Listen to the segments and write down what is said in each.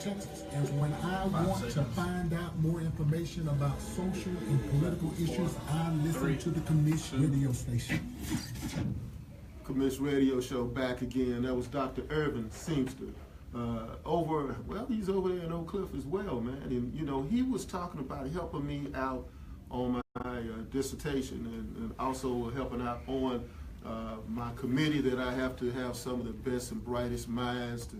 Texas. And when I want to find out more information about social and political issues, I listen to the Commish radio station. Commish radio show back again. That was Dr. Irvin Seamster. He's over there in Oak Cliff as well, man. And, you know, he was talking about helping me out on my dissertation and also helping out on my committee that I have to have some of the best and brightest minds to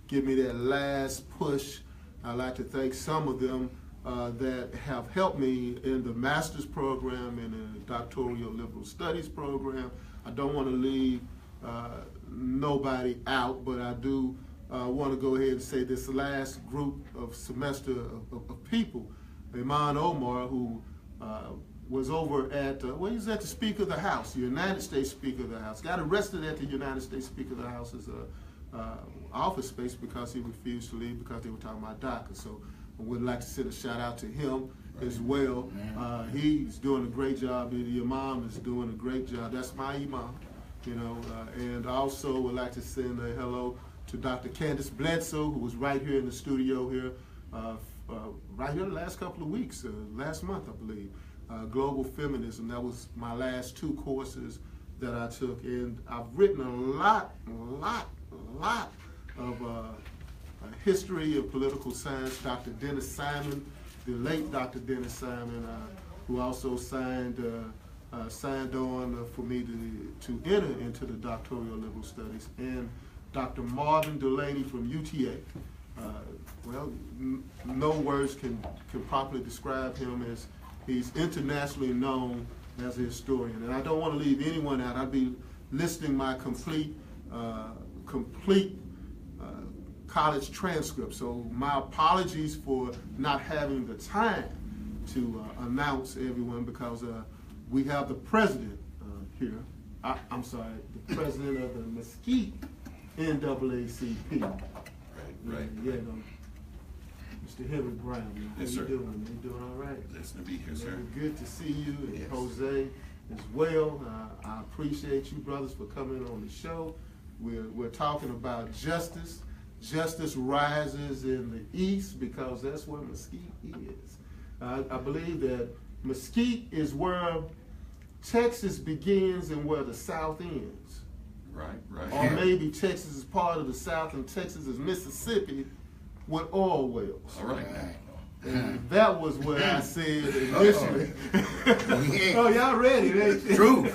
give me that last push. I'd like to thank some of them that have helped me in the master's program and the doctoral liberal studies program. I don't want to leave nobody out, but I do want to go ahead and say this last group of semester of people, Iman Omar, who was over at, he was at the Speaker of the House, the United States Speaker of the House, got arrested at the United States Speaker of the House's office space because he refused to leave because they were talking about DACA. So I would like to send a shout out to him as well. He's doing a great job. The imam is doing a great job. That's my imam, you know. And also would like to send a hello to Dr. Candace Bledsoe, who was right here in the studio here, right here the last couple of weeks, last month I believe. Global Feminism, that was my last 2 courses that I took. And I've written a lot of history of political science. Dr. Dennis Simon, the late Dr. Dennis Simon, who also signed on for me to enter into the doctoral liberal studies, and Dr. Marvin Delaney from UTA. No words can properly describe him, as he's internationally known as a historian. And I don't want to leave anyone out. I'd be listing my complete college transcript. So my apologies for not having the time to announce everyone, because we have the president here. I'm sorry, the president of the Mesquite NAACP. Right. Yeah, Mr. Henry Brown. How Yes, you sir. doing? You doing all right? Nice to be here, sir. Good to see you, and Yes. Jose as well. I appreciate you brothers for coming on the show. We're talking about justice. Justice rises in the East because that's where Mesquite is. I believe that Mesquite is where Texas begins and where the South ends. Right. Or maybe Texas is part of the South and Texas is Mississippi with oil wells. All right. And that was what I said initially. Oh, y'all ready? True.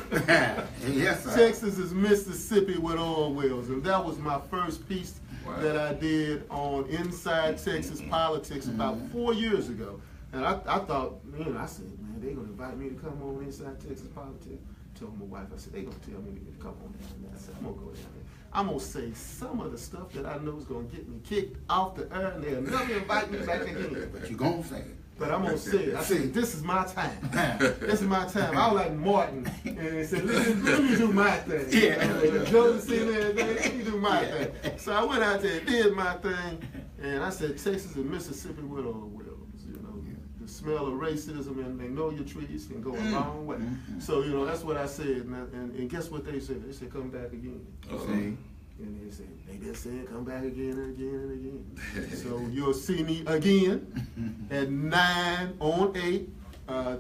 Yes, sir. Texas is Mississippi with oil wells. And that was my first piece that I did on Inside Texas Politics about 4 years ago. And I thought, man, I said, man, they're going to invite me to come on Inside Texas Politics. Told my wife, I said, they're going to tell me to come on down there. I said, I'm going to go down there. I'm going to say some of the stuff that I know is going to get me kicked off the air, and they'll never invite me back again. But you're going to say it. But I'm going to say it. I said, this is my time. This is my time. I was like Martin, and they said, let me do my thing. Yeah. Joseph seen everything, let me do my thing. So I went out there, did my thing, and I said, Texas and Mississippi with oil wells. You know, the smell of racism and magnolia trees can go a long way. So, you know, that's what I said. And guess what they said? They said, come back again. And they said, they just said, come back again and again and again. So you'll see me again at 9 on 8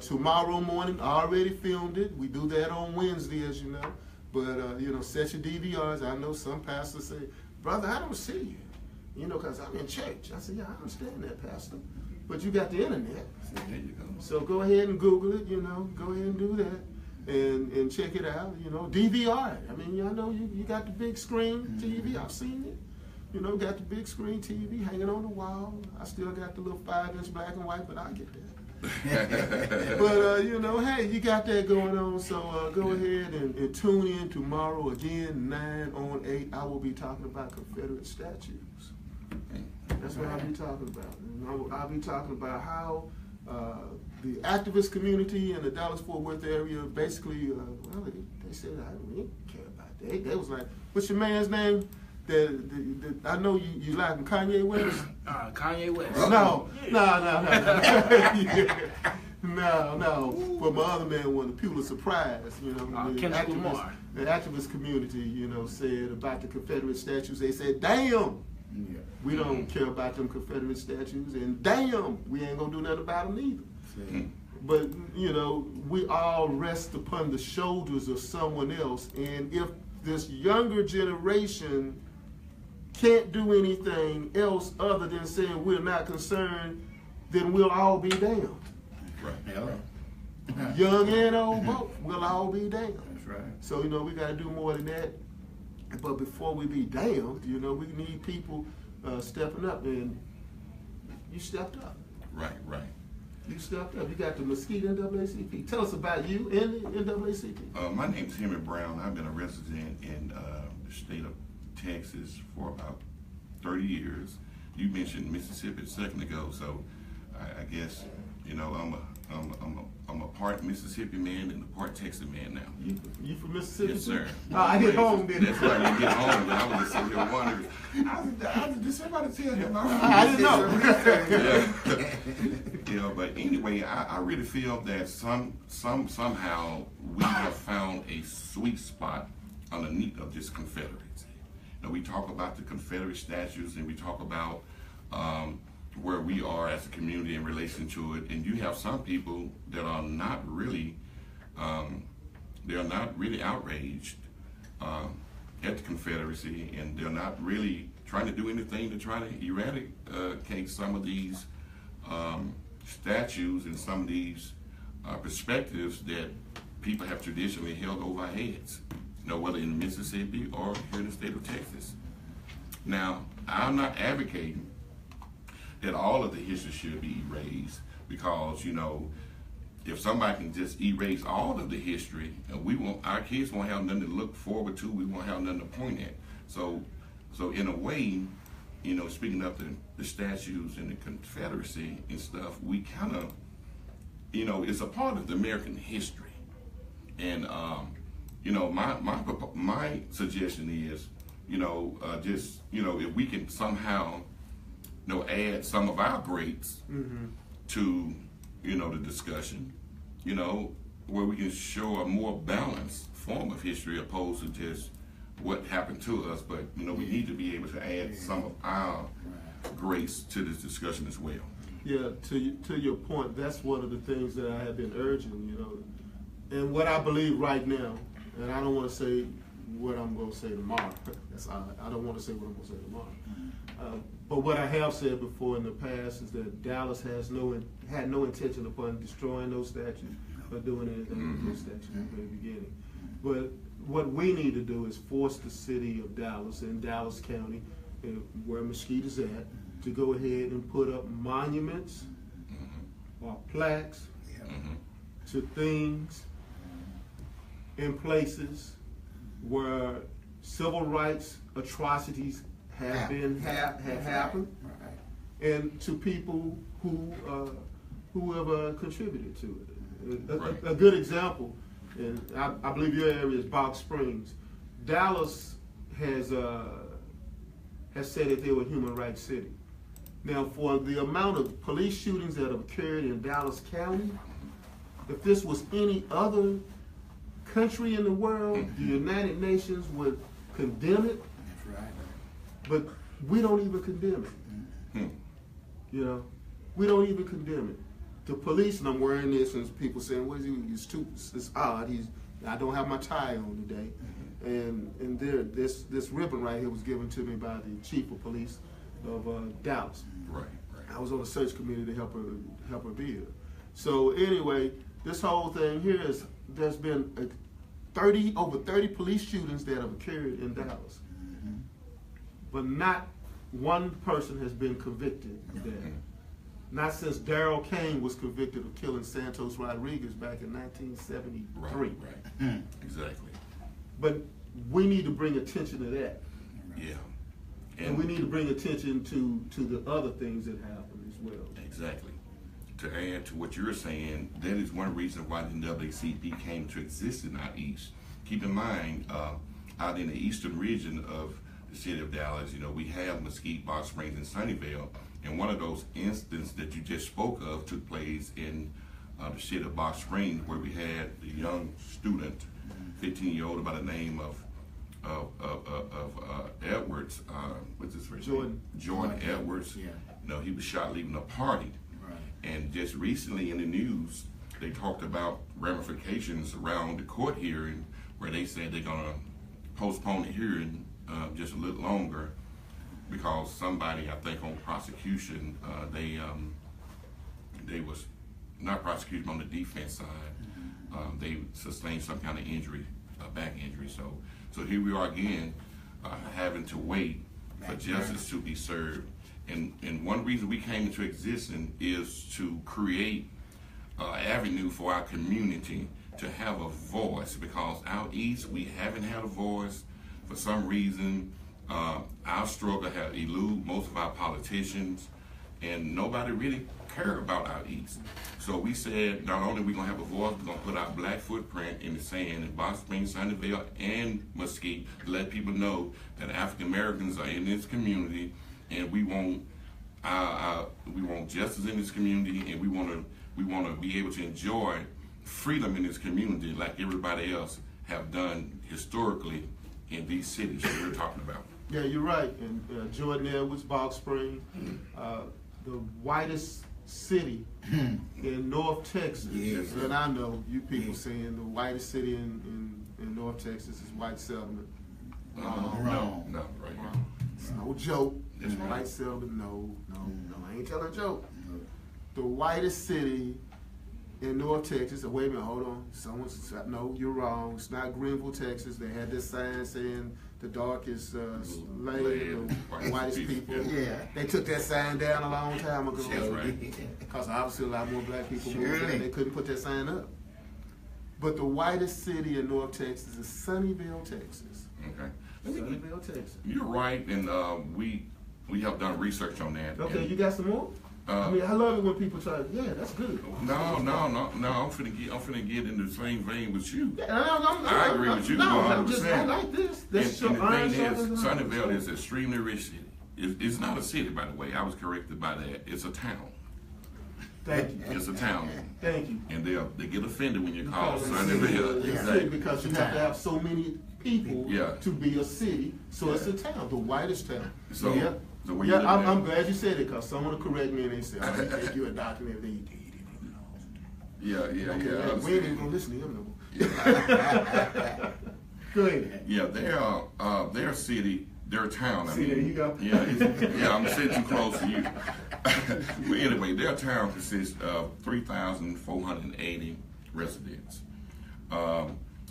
tomorrow morning. I already filmed it. We do that on Wednesday, as you know. But, you know, set your DVRs. I know some pastors say, brother, I don't see you. You know, because I'm in church. I said, yeah, I understand that, Pastor. But you got the internet. There you go. So go ahead and Google it, you know. Go ahead and do that. And check it out, you know, DVR. I mean, I know you got the big screen TV. I've seen it. You know, got the big screen TV hanging on the wall. I still got the little 5-inch black and white, but I get that. But, you know, hey, you got that going on. So go ahead and tune in tomorrow again, 9 on 8. I will be talking about Confederate statues. That's what I'll be talking about. And I'll be talking about how the activist community in the Dallas-Fort Worth area basically, they said, I don't care about that. They was like, what's your man's name? I know you like him, Kanye West? Kanye West. No. No. But my other man won the Pulitzer Prize, you know. Kendrick Lamar. The activist community, you know, said about the Confederate statues, they said, damn, Yeah. We don't care about them Confederate statues, and damn, we ain't gonna do nothing about them either. See? But, you know, we all rest upon the shoulders of someone else, and if this younger generation can't do anything else other than saying we're not concerned, then we'll all be damned. Right. Hello. Young and old both, we'll all be damned. That's right. So, you know, we got to do more than that. But before we be damned, you know, we need people stepping up, and you stepped up. Right, right. You stepped up. You got the Mesquite NAACP. Tell us about you and the NAACP. My name is Henry Brown. I've been a resident in the state of Texas for about 30 years. You mentioned Mississippi a second ago, so I guess, you know, I'm a part Mississippi man and a part Texas man now. You from Mississippi? Yes, sir. I hit home, didn't That's right. You get home, and I was just sitting here wondering. Did somebody tell him? I didn't know. Yeah. You know, but anyway, I really feel that somehow we have found a sweet spot underneath of this Confederacy. You know, we talk about the Confederate statues, and we talk about where we are as a community in relation to it, and you have some people that are not really, they're not really outraged at the Confederacy, and they're not really trying to do anything to try to eradicate some of these statues and some of these perspectives that people have traditionally held over our heads, you know, whether in Mississippi or here in the state of Texas. Now, I'm not advocating that all of the history should be erased, because, you know, if somebody can just erase all of the history, and our kids won't have nothing to look forward to, we won't have nothing to point at. So in a way, you know, speaking of the statues and the Confederacy and stuff, we kind of, you know, it's a part of the American history. And, you know, my suggestion is, you know, just, you know, if we can somehow, you know, add some of our greats to, you know, the discussion, you know, where we can show a more balanced form of history opposed to just what happened to us. But, you know, we need to be able to add some of our greats to this discussion as well. Yeah, to your point, that's one of the things that I have been urging, you know, and what I believe right now, and I don't want to say what I'm going to say tomorrow. That's odd. I don't want to say what I'm going to say tomorrow. But what I have said before in the past is that Dallas had no intention upon destroying those statues or doing anything with those statues in the very beginning. But what we need to do is force the city of Dallas and Dallas County, where Mesquite is at, to go ahead and put up monuments or plaques to things in places where civil rights atrocities had happened, and to people who have contributed to it. A good example, and I believe your area is Box Springs. Dallas has said that they were a human rights city. Now, for the amount of police shootings that have occurred in Dallas County, if this was any other country in the world, the United Nations would condemn it. That's right. But we don't even condemn it. You know, we don't even condemn it. The police, and I'm wearing this, and people saying, "What is he? He's too. It's odd. I don't have my tie on today." And this ribbon right here was given to me by the chief of police of Dallas. Right. I was on a search committee to help her be here. So anyway, this whole thing here is there's been over 30 police shootings that have occurred in Dallas, but not one person has been convicted of that. Not since Darrell Kane was convicted of killing Santos Rodriguez back in 1973. Right. Exactly. But we need to bring attention to that. Yeah. And we need to bring attention to the other things that happen as well. Exactly. To add to what you're saying, that is one reason why the NAACP came to exist in our East. Keep in mind, out in the eastern region of the city of Dallas, you know, we have Mesquite, Box Springs, and Sunnyvale. And one of those instances that you just spoke of took place in the city of Box Springs, where we had the young student, 15-year-old by the name of Edwards, what's his first Jordan. name? Jordan Edwards. Yeah. You know, he was shot leaving a party. Right. And just recently in the news, they talked about ramifications around the court hearing, where they said they're gonna postpone the hearing just a little longer because somebody, I think on prosecution, they was not prosecution on the defense side. They sustained some kind of injury, back injury. So here we are again, having to wait for justice to be served. And one reason we came into existence is to create an avenue for our community to have a voice, because out east we haven't had a voice. For some reason, our struggle has eluded most of our politicians, and nobody really cared about our east. So we said, not only are we gonna have a voice, we're gonna put our black footprint in the sand in Box Springs, Sunnyvale, and Mesquite to let people know that African Americans are in this community, and we want justice in this community, and we want to be able to enjoy freedom in this community like everybody else have done historically in these cities that we're talking about. Yeah, you're right. And Jordan Edwards, Box Spring, the whitest city in North Texas. Yes. And I know you people saying the whitest city in North Texas is White Settlement. No, right here. It's no joke. That's right. White Settlement, no, I ain't telling a joke. The whitest city in North Texas. Wait a minute, hold on. No, you're wrong. It's not Greenville, Texas. They had this sign saying the darkest land, the whitest people. Yeah. They took that sign down a long time ago. That's right. Because obviously a lot more black people moved Surely. there. They couldn't put that sign up. But the whitest city in North Texas is Sunnyvale, Texas. Okay. Sunnyvale, Texas. You're right, and we have done research on that. Okay, and, you got some more? I mean, I love it when people try. Yeah, that's good. No. I'm finna get in the same vein with you. Yeah, I agree with you. No, 100%. I like this. That's And your the iron thing is, sharpens iron. Sunnyvale is an extremely rich city. It's not a city, by the way. I was corrected by that. It's a town. Thank you. It's a town. Thank you. And they get offended when you call Because Sunnyvale. it's a Exactly. city because you have to have so many people Yeah. to be a city. So it's a town, the whitest town. So- yeah, so when you look at- I'm glad you said it because someone will correct me and they say, "Oh, you think you're a doctor and everything." Yeah. Okay, I we ain't even understand. gonna listen to him no more. Go ahead. Yeah, they're a city, they're a town. See, there you go. Yeah, I'm sitting too close to you. But anyway, their town consists of 3,480 residents.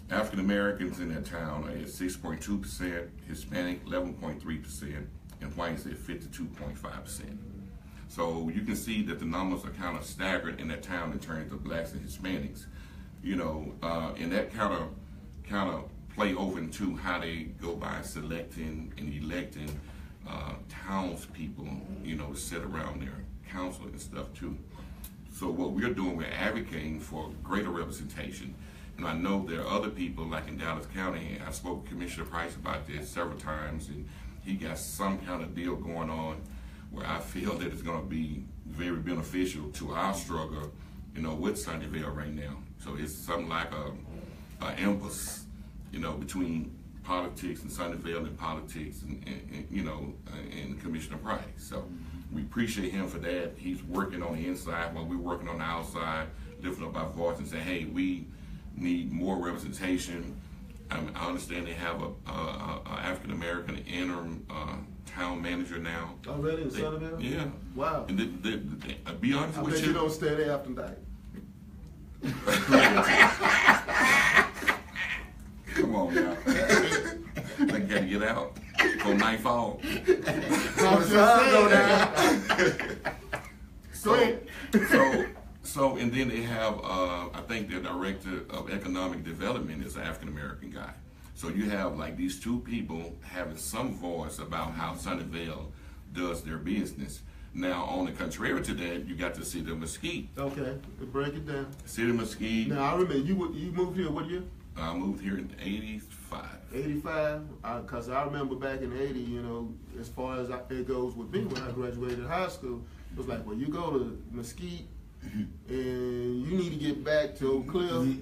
African Americans in that town are at 6.2%, Hispanic 11.3%, and whites at 52.5%. So you can see that the numbers are kind of staggered in that town in terms of blacks and Hispanics. You know, and that kind of play over into how they go by selecting and electing townspeople, you know, to sit around their council and stuff too. So what we're doing, we're advocating for greater representation. And I know there are other people, like in Dallas County, I spoke to Commissioner Price about this several times, and he got some kind of deal going on where I feel that it's going to be very beneficial to our struggle, you know, with Sunnyvale right now. So it's something like a impasse, you know, between politics and Sunnyvale and politics and you know, and Commissioner Price. So we appreciate him for that. He's working on the inside while we're working on the outside, lifting up our voice and saying, hey, we need more representation. I understand they have a African American interim town manager now. Already in Sunnyvale? Yeah. Wow. And be honest I with bet you. you don't stay there after night. Come on now. I gotta get out before nightfall. So, and then they have, I think their director of economic development is an African American guy. So you have like these two people having some voice about how Sunnyvale does their business. Now, on the contrary to that, you got the city of Mesquite. Okay, break it down. City of Mesquite. Now I remember you moved here what year? I moved here in '85. 85, because I remember back in 80, you know, as far as it goes with me when I graduated high school, it was like, well, you go to Mesquite and you need to get back to Oak Cliff,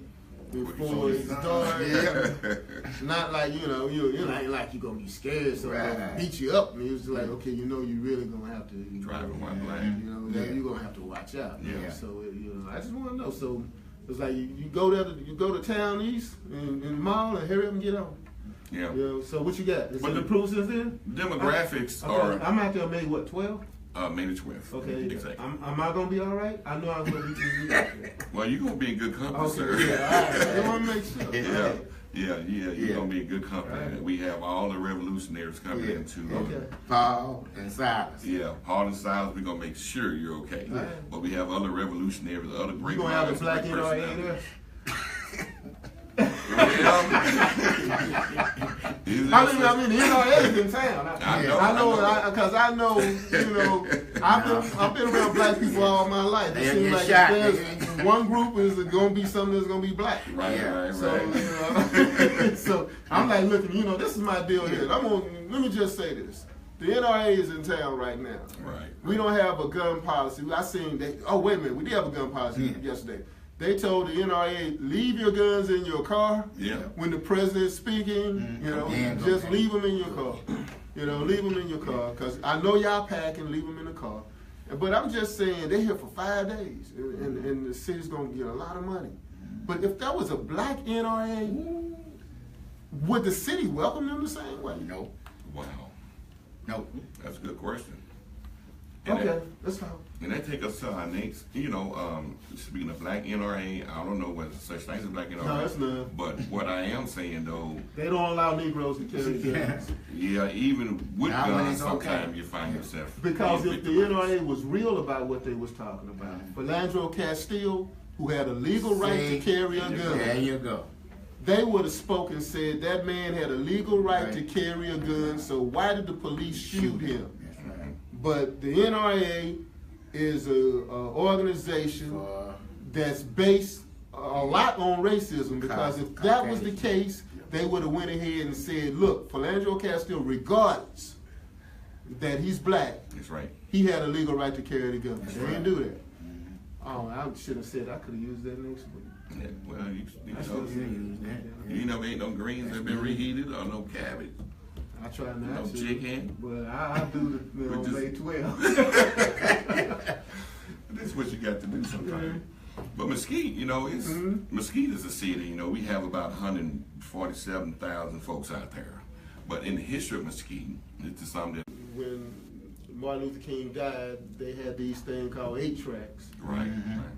before it starts. Yeah. Not like, you know, you ain't like you're gonna be scared, so they're gonna beat you up. And it's like, okay, you know, you really gonna have to Drive in one you lane. know, you're gonna have to watch out. Yeah. So you know, I just want to know. So it's like you go there, you go to town east in the mall and hurry up and get on. Yeah. You know, so what you got? Is But it the- improved since then? Demographics Okay, are I'm out there May what 12? May the 12th. Okay, Exactly. am I gonna be all right? I know I'm gonna be. Well, you're gonna be in good company, sir. Okay, yeah, all right. I want to make sure. Yeah. You're Yeah. gonna be in good company. Right. We have all the revolutionaries coming Yeah. into. Okay. Paul and Silas. Yeah, Paul and Silas, we're gonna make sure you're okay. Right. But we have other revolutionaries, other great You gonna have a minds, black great NRA personalities. there? Well, I mean, the NRA is in town. I know. Because I know, you know, I've been around black people all my life. It They'll seems get like shot, if there's one group is going to be something that's going to be black. Right, Yeah. right, So, right. you know, so I'm like looking, you know, this is my deal here. Let me just say this. The NRA is in town right now. Right. We don't have a gun policy. I seen wait a minute, we did have a gun policy yesterday. They told the NRA, leave your guns in your car. Yeah. When the president's speaking, you know, just leave them in your car. You know, leave them in your car. Because I know y'all packing, leave them in the car. But I'm just saying, they're here for 5 days. And the city's going to get a lot of money. But if that was a black NRA, would the city welcome them the same way? Nope. Wow. Nope. That's a good question. And Okay, that, that's fine. and that take us to our next, you know, speaking of black NRA, I don't know whether such things as black NRA. No, that's none. But what I am saying though, They don't allow Negroes to carry guns. yeah, even with Now when guns, it's okay. sometimes you find yourself. Because being if the victimized. NRA was real about what they was talking about, Philandro Castile, who had a legal right to carry a There gun, you go. they would have spoken and said that man had a legal right to carry a gun, so why did the police shoot him? That's right. But the NRA is a organization that's based a lot on racism, because if that was the case, they would have went ahead and said, look, Philandro Castile, regardless that he's black, That's right. he had a legal right to carry the gun. They right. didn't do that. Oh, I should have said I could have used that next week. Yeah, well, you I know, should've said you know, ain't no greens that been reheated or no cabbage. I try not No to, chicken. but I do the We on just- May 12th. That's what you got to do sometimes. But Mesquite, you know, Mesquite is a city. You know, we have about 147,000 folks out there. But in the history of Mesquite, it's something that When Martin Luther King died, they had these things called 8 tracks. right.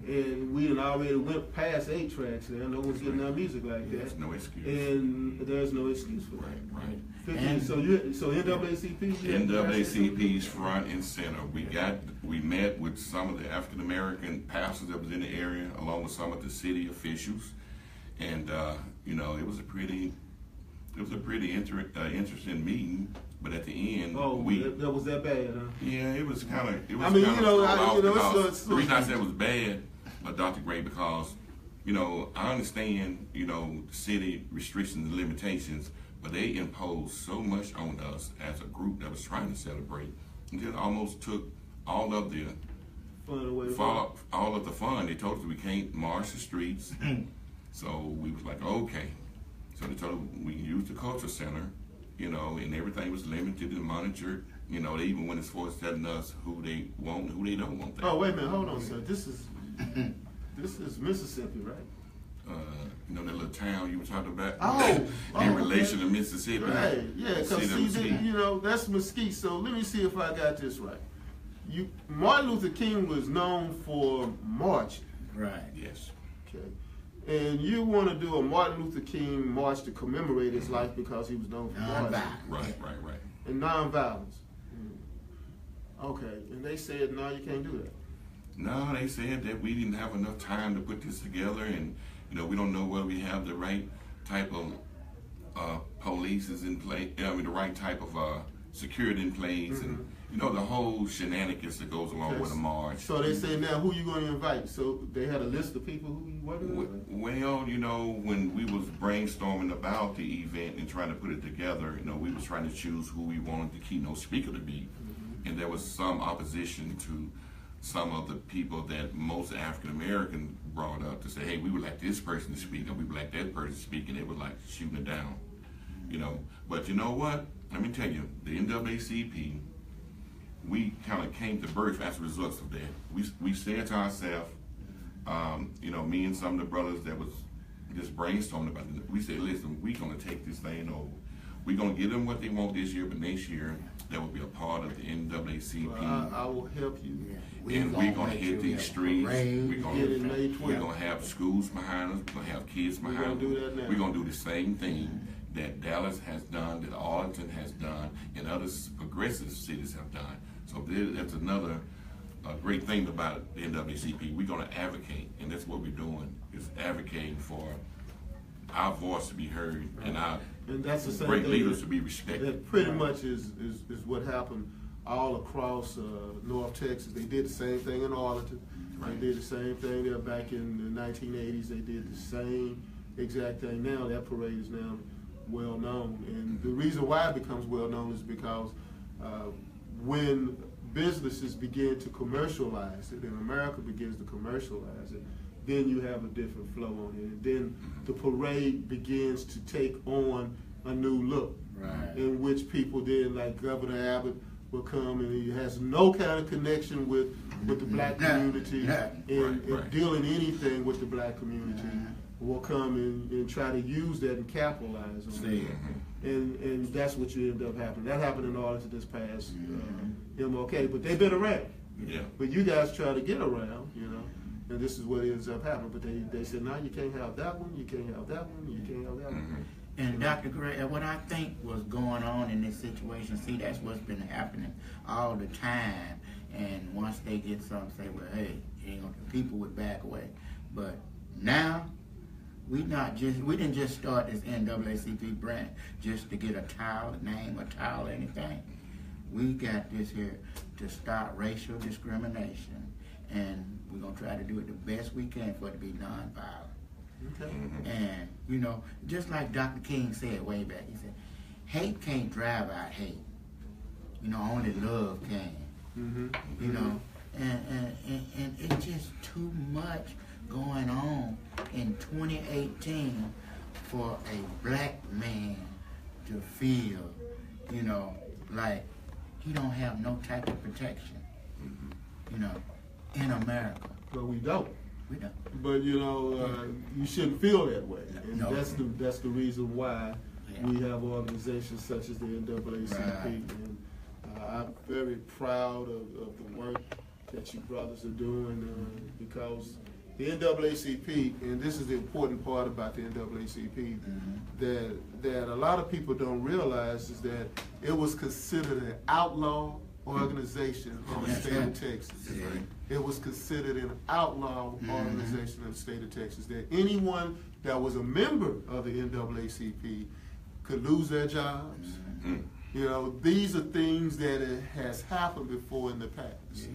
And we had already went past 8 tracks there. No one's getting our music like that. There's no excuse. And there's no excuse for that. Right. 15, so NAACP? NAACP's front and center. We met with some of the African American pastors that was in the area, along with some of the city officials, and you know, it was a pretty interesting meeting. But at the end, that was that bad, huh? yeah, it was kind of. I mean, you know, the reason I said it was bad, Dr. Gray, because you know, I understand, you know, city restrictions and limitations, but they imposed so much on us as a group that was trying to celebrate, and then almost took all of the Fun away. all of the fun. They told us we can't march the streets, so we was like, okay. So they told us we can use the culture center, you know, and everything was limited and monitored. You know, they even went as far as telling us who they want and who they don't want there. Oh, wait a minute, hold on, sir. This is Mississippi, right? You know, that little town you were talking about? Oh, in okay. relation to Mississippi. Right, yeah, The because city of Mesquite. you know, that's Mesquite. So let me see if I got this right. Martin Luther King was known for marching, Right. Yes. okay? And you want to do a Martin Luther King march to commemorate his life because he was known for marching Right. and nonviolence. Okay, and they said, no, you can't do that. No, they said that we didn't have enough time to put this together, and you know, we don't know whether we have the right type of police is in place. I mean, the right type of security in place, and you know, the whole shenanigans that goes along with a march. So they say, now who you going to invite? So they had a list of people who you working with? Well, you know, when we was brainstorming about the event and trying to put it together, you know, we was trying to choose who we wanted the keynote speaker to be, and there was some opposition to some of the people that most African American brought up to say, hey, we would like this person to speak, and we would like that person to speak, and they would like shooting it down, you know. But you know what? Let me tell you, the NAACP, we kind of came to birth as a result of that. We said to ourselves, you know, me and some of the brothers that was just brainstorming about it, we said, listen, we're going to take this thing over. We're going to give them what they want this year, but next year, that will be a part of the NAACP. Well, I will help you. Yeah. And we're going to hit these streets. We're May 12th. going to have schools behind us. We're going to have kids behind us. We're going to do that now. We're going to do the same thing that Dallas has done, that Arlington has done, and other progressive cities have done. So that's another great thing about the NAACP. We're going to advocate, and that's what we're doing, is advocating for our voice to be heard and our that's the same great thing leaders to be respected. That pretty much is what happened all across North Texas. They did the same thing in Arlington. Right. They did the same thing there back in the 1980s. They did the same exact thing now. That parade is now well known. And the reason why it becomes well known is because when businesses begin to commercialize it, and America begins to commercialize it, then you have a different flow on it. And then the parade begins to take on a new look, Right. in which people then, like Governor Abbott, will come and he has no kind of connection with the black community and Right. dealing anything with the black community, will come and try to use that and capitalize on it. And that's what you end up happening. That happened in Arlington this past MLK, but they've been around. Yeah. But you guys try to get around, you know, and this is what ends up happening. But they said, no, you can't have that one, you can't have that one, you can't have that one. And Dr. Gray, what I think was going on in this situation, see, that's what's been happening all the time. And once they get something, say, well, hey, you know, the people would back away. But now, we didn't just start this NAACP brand just to get a tile, a name, a tile, anything. We got this here to stop racial discrimination, and we're gonna try to do it the best we can for it to be nonviolent. Okay. And, you know, just like Dr. King said way back, he said, hate can't drive out hate. You know, only love can. You know, and it's just too much going on in 2018 for a black man to feel, you know, like he don't have no type of protection, you know, in America. But we don't. We don't. But you know, you shouldn't feel that way, and No. that's the reason why Yeah. we have organizations such as the NAACP. Right. And I'm very proud of the work that you brothers are doing, because the NAACP, and this is the important part about the NAACP, that a lot of people don't realize is that it was considered an outlaw organization in the state of Texas. It was considered an outlaw organization in the state of Texas. That anyone that was a member of the NAACP could lose their jobs. You know, these are things that has happened before in the past.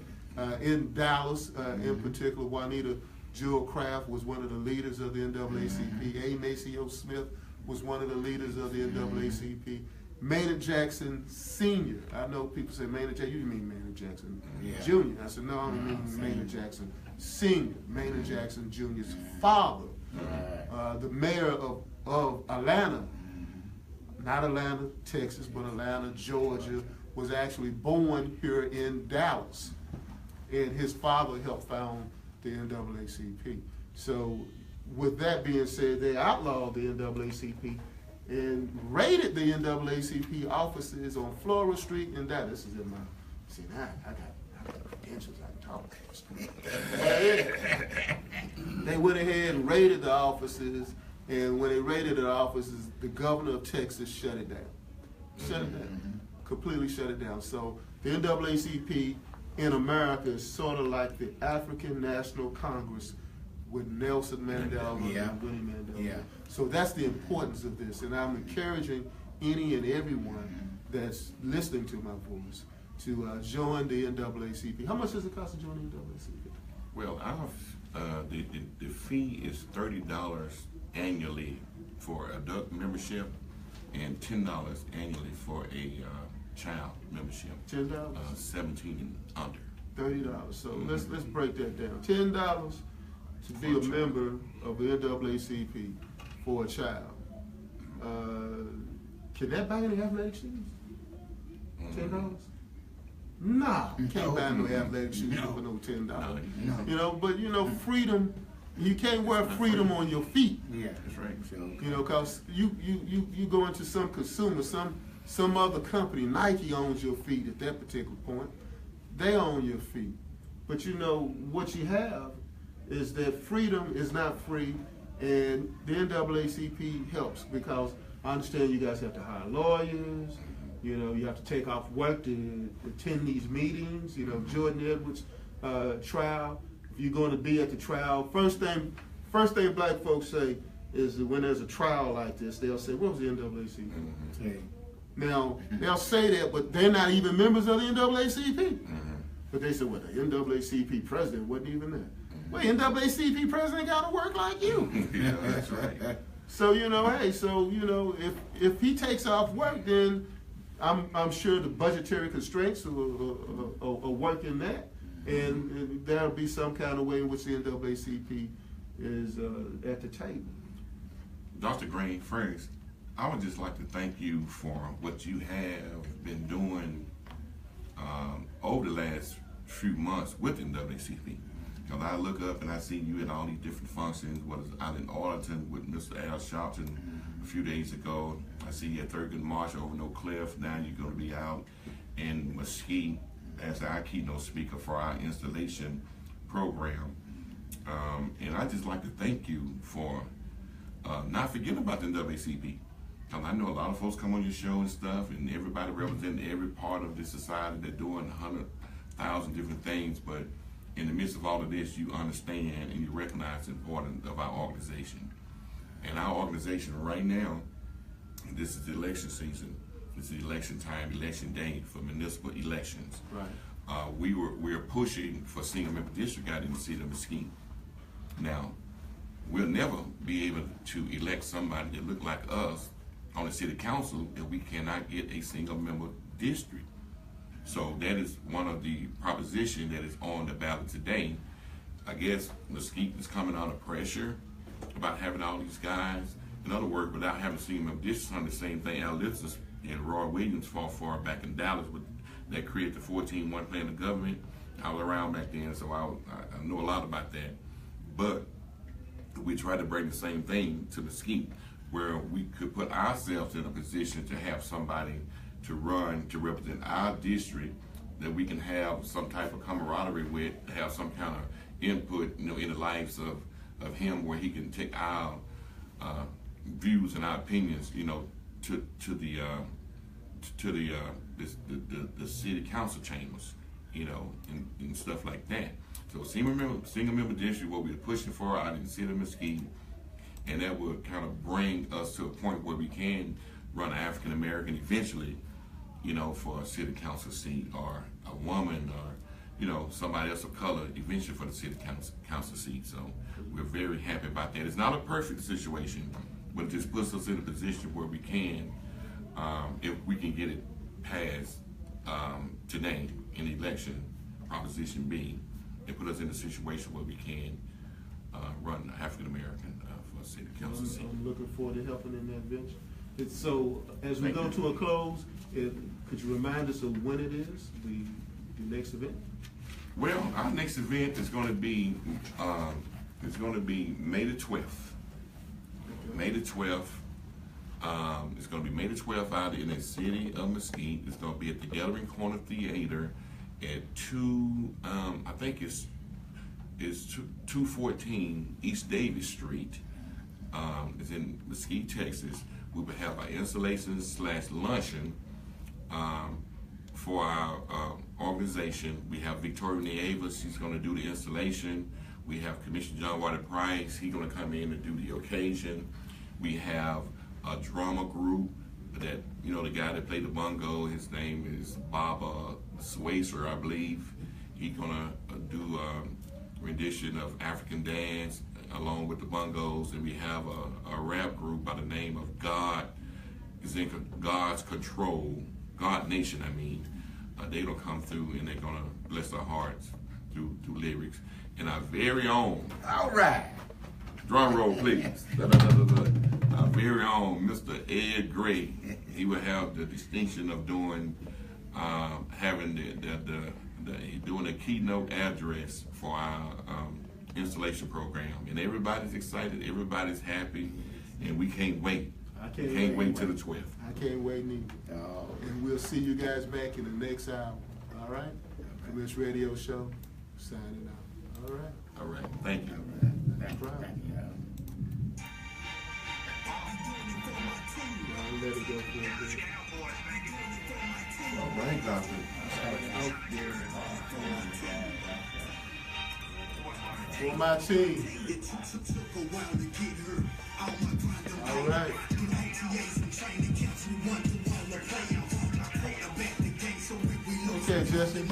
In Dallas, in particular, Juanita Jewel Craft was one of the leaders of the NAACP. A. Maceo Smith was one of the leaders of the NAACP. Maynard Jackson Sr. I know people say Maynard Jackson, you mean Maynard Jackson Jr. I said, no, I don't mean Maynard Jackson Sr. Maynard Jackson Jr.'s father, the mayor of Atlanta, not Atlanta, Texas, but Atlanta, Georgia, was actually born here in Dallas. And his father helped found the NAACP. So with that being said, they outlawed the NAACP and raided the NAACP offices on Flora Street in Dallas. This is in my, see now I got credentials, I can talk. They went ahead and raided the offices, and when they raided the offices, the governor of Texas shut it down. Shut it down. Completely shut it down. So the NAACP in America is sort of like the African National Congress with Nelson Mandela and Winnie Mandela. So that's the importance of this, and I'm encouraging any and everyone that's listening to my voice to join the NAACP. How much does it cost to join the NAACP? Well, the fee is $30 annually for adult membership and $10 annually for a child membership. $10? 17 and under. $30. So let's break that down. $10 to be a member of the NAACP for a child. Can that buy any athletic shoes? $10? Nah, can't buy no athletic shoes for no $10. No. You know, but you know, freedom. You can't wear freedom on your feet. Yeah, that's right. You know, cause you go into some consumer, some other company. Nike owns your feet at that particular point. They own your feet. But you know what you have is that freedom is not free, and the NAACP helps because I understand you guys have to hire lawyers. You know, you have to take off work to attend these meetings. You know, Jordan Edwards trial. If you're going to be at the trial, first thing black folks say is that when there's a trial like this, they'll say, "What was the NAACP?" Now they'll say that, but they're not even members of the NAACP. But they said, "Well, the NAACP president wasn't even there." Well, NAACP president got to work like you. Yeah, that's right. So you know, hey, so you know, if he takes off work, then I'm sure the budgetary constraints will work in that, and there'll be some kind of way in which the NAACP is at the table. Dr. Green, first, I would just like to thank you for what you have been doing over the last few months with the NAACP. Because I look up and I see you at all these different functions, whether it's out in Arlington with Mr. Al Sharpton a few days ago. I see you at Thurgood Marsh over in Oak Cliff. Now you're going to be out in Mesquite as our keynote speaker for our installation program. And I just like to thank you for not forgetting about the NAACP. Because I know a lot of folks come on your show and stuff, and everybody representing every part of the society. They're doing 100,000 different things, but in the midst of all of this, you understand and you recognize the importance of our organization. And our organization right now, this is the election season. This is election time, election day for municipal elections. Right. We're pushing for single member district out in the city of Mesquite. Now, we'll never be able to elect somebody that look like us on the city council if we cannot get a single member district. So that is one of the propositions that is on the ballot today. I guess Mesquite is coming under pressure about having all these guys. In other words, without having seen them, this is the same thing Al Lipsis and Roy Williams fought for back in Dallas that created the 14-1 plan of government. I was around back then, so I know a lot about that. But we try to bring the same thing to Mesquite, where we could put ourselves in a position to have somebody to run to represent our district that we can have some type of camaraderie with, have some kind of input, you know, in the lives of him, where he can take our views and our opinions, you know, to the city council chambers, you know, and stuff like that. So single member district, what we're pushing for out in the city of Mesquite, and that will kind of bring us to a point where we can run an African American eventually, you know, for a city council seat, or a woman, or, you know, somebody else of color eventually for the city council seat. So we're very happy about that. It's not a perfect situation, but it just puts us in a position where we can, if we can get it passed today in the election, Proposition B, it put us in a situation where we can run African American for a city council seat. I'm looking forward to helping in that venture. So as we go to a close, could you remind us of when it is, the next event? Well, our next event is going to be May the 12th. May the 12th. It's going to be May the 12th out in the city of Mesquite. It's going to be at the Gathering Corner Theater at 214 East Davis Street. It's in Mesquite, Texas. We will have our installations / luncheon for our organization. We have Victoria Nievas, she's going to do the installation. We have Commissioner John Walter Price, he's going to come in and do the occasion. We have a drama group that, you know, the guy that played the bongo, his name is Bob Swacer, I believe. He's going to do a rendition of African dance along with the bongos, and we have a rap group by the name of God is in God's Control, God Nation, I mean. They're going to come through and they're going to bless our hearts through lyrics. And our very own, All right. drum roll please, our very own Mr. Ed Gray, he will have the distinction of doing, having doing a keynote address for our installation program. And everybody's excited, everybody's happy, and we can't wait. We can't wait till the 12th. I can't wait neither. Oh. And we'll see you guys back in the next hour. All right? Commish Radio Show, signing out. All right? All right, thank you. Thank you. Thank you. I'll let it go for a bit. All right, Doctor. For my team. All right. Okay, Jesse.